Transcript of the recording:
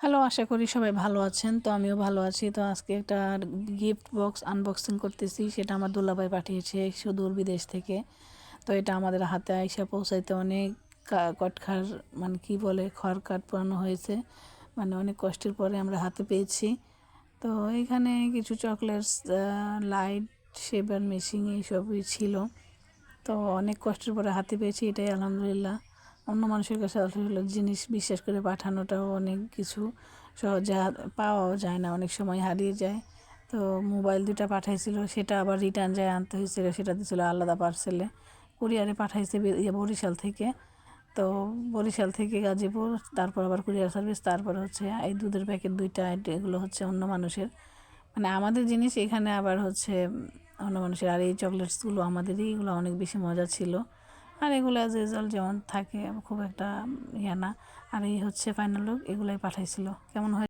Hello, আশা করি সবাই ভালো আছেন। তো আমিও ভালো আছি। তো আজকে একটা গিফট বক্স আনবক্সিং করতেছি। সেটা আমার দুলাভাই পাঠিয়েছে সুদূর বিদেশ থেকে। তো এটা আমাদের হাতে আইসা পৌঁছাইতে অনেক কটখার মানে কি বলে খড়কাট পোড়ানো হয়েছে। মানে অনেক কষ্টের পরে আমরা হাতে পেয়েছি। তো এখানে কিছু চকলেটস, লাইট, শেভার মেশিন এইসবই ছিল। তো অনেক কষ্টের পরে হাতে পেয়েছি, এটাই আলহামদুলিল্লাহ। অন্য মানুষের কাছে আসলে জিনিস বিশ্বাস করে পাঠানোটাও অনেক কিছু সহজে পাওয়াও যায় না, অনেক সময় হারিয়ে যায়। তো মোবাইল দুটা পাঠাইছিল, সেটা আবার রিটার্ন যায় আনতে হয়েছিল, সেটা দিয়েছিল আলাদা পার্সেলে। কুরিয়ারে পাঠাইছে বরিশাল থেকে। তো বরিশাল থেকে গাজীপুর, তারপর আবার কুরিয়ার সার্ভিস, তারপর হচ্ছে এই দুধের প্যাকেট দুইটা, এগুলো হচ্ছে অন্য মানুষের। মানে আমাদের জিনিস এখানে আবার হচ্ছে অন্য মানুষের। আর এই চকলেটসগুলো আমাদেরই, এগুলো অনেক বেশি মজা ছিল। আর এগুলো অ্যাজ ইউজুয়াল যেমন থাকে, খুব একটা ইয়ে না। আর এই হচ্ছে ফাইনাল লুক, এগুলোই পাঠাইছিল। কেমন হয়?